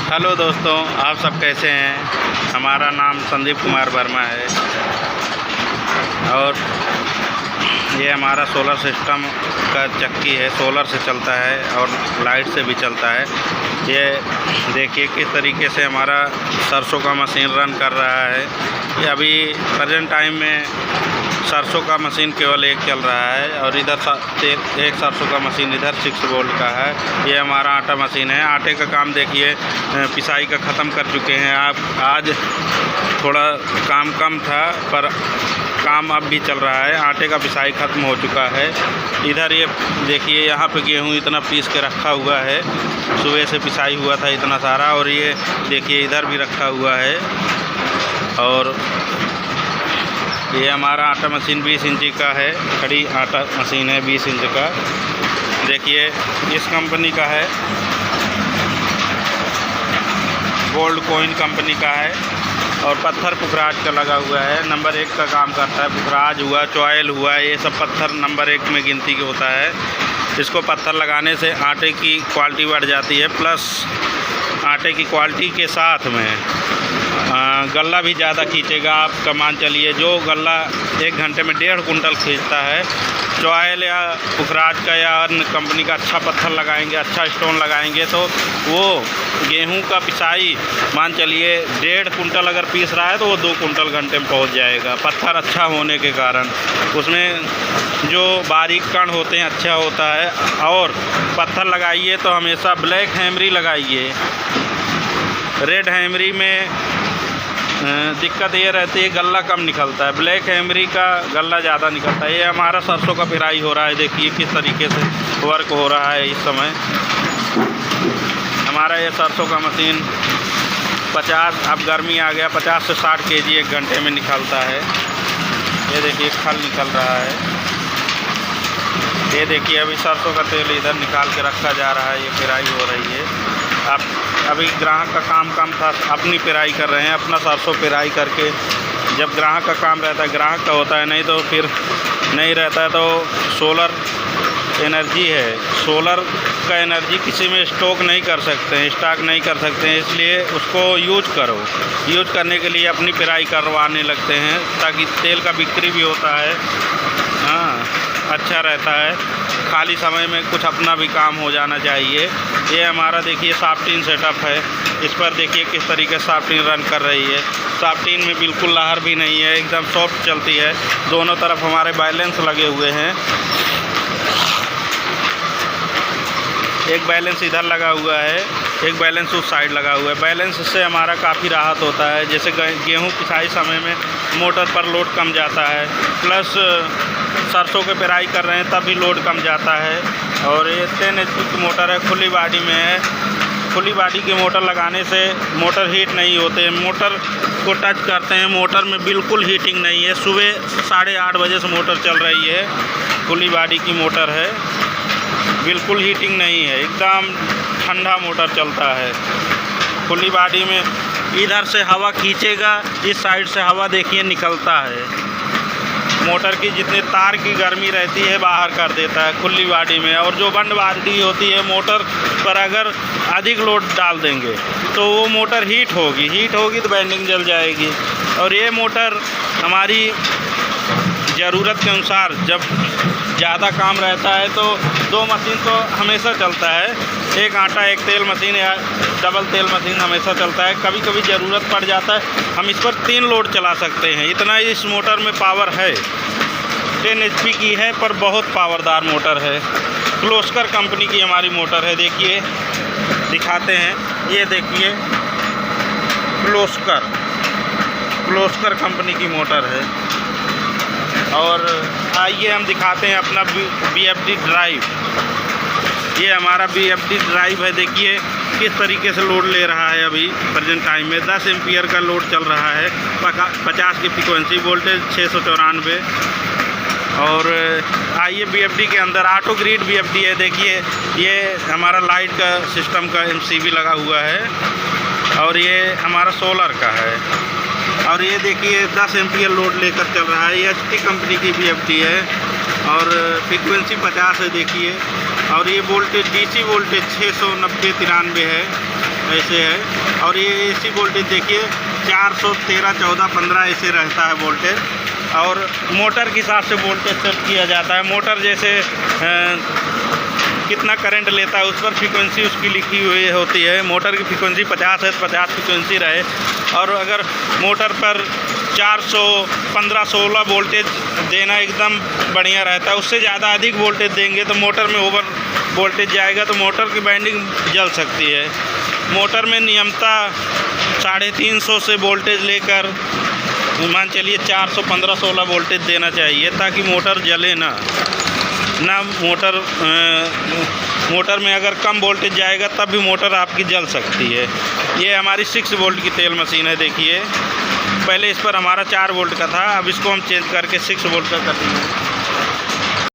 Hello दोस्तों, आप सब कैसे हैं। हमारा नाम संदीप कुमार वर्मा है और ये हमारा सोलर सिस्टम का चक्की है। सोलर से चलता है और लाइट से भी चलता है। ये देखिए किस तरीके से हमारा सरसों का मशीन रन कर रहा है। ये अभी प्रेजेंट टाइम में सरसों का मशीन केवल एक चल रहा है और इधर एक सरसों का मशीन इधर 6 वोल्ट का है। ये हमारा आटा मशीन है। आटे का काम देखिए पिसाई का ख़त्म कर चुके हैं। आप आज थोड़ा काम कम था पर काम अब भी चल रहा है। आटे का पिसाई ख़त्म हो चुका है। इधर ये देखिए यहाँ पे गेहूँ इतना पीस के रखा हुआ है। सुबह से पिसाई हुआ था इतना सारा। और ये देखिए इधर भी रखा हुआ है। और ये हमारा आटा मशीन 20 इंची का है। खड़ी आटा मशीन है 20 इंच का। देखिए इस कंपनी का है, गोल्ड कॉइन कंपनी का है और पत्थर पुखराज का लगा हुआ है। नंबर 1 का काम करता है। पुखराज हुआ, चॉयल हुआ, ये सब पत्थर नंबर 1 में गिनती के होता है। इसको पत्थर लगाने से आटे की क्वालिटी बढ़ जाती है। प्लस आटे की क्वालिटी के साथ में गल्ला भी ज़्यादा खींचेगा। आप मान चलिए जो गल्ला 1 घंटे में 1.5 कुंटल खींचता है, चॉयल या पुखराज का या अन्य कंपनी का अच्छा पत्थर लगाएंगे, अच्छा स्टोन लगाएंगे तो वो गेहूं का पिसाई मान चलिए 1.5 कुंटल अगर पीस रहा है तो वो 2 कुंटल घंटे में पहुंच जाएगा। पत्थर अच्छा होने के कारण उसमें जो बारीक कण होते हैं अच्छा होता है। और पत्थर लगाइए तो हमेशा ब्लैक हैमरी लगाइए। रेड हैमरी में दिक्कत ये रहती है गल्ला कम निकलता है। ब्लैक हैमरी का गल्ला ज़्यादा निकलता है। ये हमारा सरसों का पिराई हो रहा है। देखिए किस तरीके से वर्क हो रहा है इस समय। हमारा ये सरसों का मशीन 50, अब गर्मी आ गया, 50 से 60 kg 1 घंटे में निकलता है। ये देखिए खल निकल रहा है। ये देखिए अभी सरसों का तेल इधर निकाल के रखा जा रहा है। ये पिराई हो रही है। अब अभी ग्राहक का काम कम था, अपनी पिराई कर रहे हैं। अपना सरसों पिराई करके जब ग्राहक का काम रहता है, ग्राहक का होता है, नहीं तो फिर नहीं रहता है। तो सोलर एनर्जी है। सोलर का एनर्जी किसी में स्टॉक नहीं कर सकते हैं, स्टॉक नहीं कर सकते हैं। इसलिए उसको यूज करो। यूज करने के लिए अपनी पिराई करवाने लगते हैं ताकि तेल का बिक्री भी होता है। हाँ, अच्छा रहता है। खाली समय में कुछ अपना भी काम हो जाना चाहिए। ये हमारा देखिए साफ्टीन सेटअप है। इस पर देखिए किस तरीके से साफ्टीन रन कर रही है। साफ्टीन में बिल्कुल लहर भी नहीं है, एकदम सॉफ्ट चलती है। दोनों तरफ हमारे बैलेंस लगे हुए हैं। एक बैलेंस इधर लगा हुआ है, एक बैलेंस उस साइड लगा हुआ है। बैलेंस से हमारा काफ़ी राहत होता है। जैसे गेहूँ पिसाई समय में मोटर पर लोड कम जाता है, प्लस सरसों के पिराई कर रहे हैं तब भी लोड कम जाता है। और ये 10 HP की मोटर है, खुली बॉडी में है। खुली बॉडी की मोटर लगाने से मोटर हीट नहीं होते। मोटर को टच करते हैं, मोटर में बिल्कुल हीटिंग नहीं है। सुबह 8:30 बजे से मोटर चल रही है। खुली बॉडी की मोटर है, बिल्कुल हीटिंग नहीं है, एकदम ठंडा मोटर चलता है। खुली बॉडी में इधर से हवा खींचेगा, इस साइड से हवा देखिए निकलता है। मोटर की जितने तार की गर्मी रहती है बाहर कर देता है खुली बॉडी में। और जो बंद बॉडी होती है मोटर पर अगर अधिक लोड डाल देंगे तो वो मोटर हीट होगी तो वाइंडिंग जल जाएगी। और ये मोटर हमारी ज़रूरत के अनुसार जब ज़्यादा काम रहता है तो 2 मशीन तो हमेशा चलता है। एक आटा एक तेल मशीन या डबल तेल मशीन हमेशा चलता है। कभी कभी ज़रूरत पड़ जाता है हम इस पर 3 लोड चला सकते हैं। इतना इस मोटर में पावर है। 10 HP की है पर बहुत पावरदार मोटर है। क्लोस्कर कंपनी की हमारी मोटर है। देखिए दिखाते हैं, ये देखिए क्लोस्कर कंपनी की मोटर है। और आइए हम दिखाते हैं अपना BFD ड्राइव। ये हमारा BFD ड्राइव है। देखिए किस तरीके से लोड ले रहा है। अभी प्रेजेंट टाइम में 10 एम्पियर का लोड चल रहा है। 50 की फ्रीक्वेंसी, वोल्टेज 694। और आइए BFD के अंदर ऑटो ग्रिड BFD है। देखिए ये हमारा लाइट का सिस्टम का MCB लगा हुआ है और ये हमारा सोलर का है। और ये देखिए 10 एम्पियर लोड लेकर चल रहा है। ये HP कंपनी की BFD है और फ्रीक्वेंसी 50 है। देखिए और ये वोल्टेज DC वोल्टेज 690-93 है। ऐसे है। और ये AC वोल्टेज देखिए 413, 14, 15 ऐसे रहता है वोल्टेज। और मोटर के हिसाब से वोल्टेज सेट किया जाता है। मोटर जैसे कितना करंट लेता है उस पर फ्रीक्वेंसी उसकी लिखी हुई होती है। मोटर की फ्रीक्वेंसी 50 है तो 50 फ्रीक्वेंसी रहे। और अगर मोटर पर 415, 16 वोल्टेज देना एकदम बढ़िया रहता है। उससे ज़्यादा अधिक वोल्टेज देंगे तो मोटर में ओवर वोल्टेज जाएगा तो मोटर की वाइंडिंग जल सकती है। मोटर में नियमतः 350 से वोल्टेज लेकर मान चलिए 415, 16 वोल्टेज देना चाहिए ताकि मोटर जले ना। मोटर में अगर कम वोल्टेज जाएगा तब भी मोटर आपकी जल सकती है। ये हमारी 6 वोल्ट की तेल मशीन है। देखिए पहले इस पर हमारा 4 वोल्ट का था, अब इसको हम चेंज करके 6 वोल्ट का कर दिए।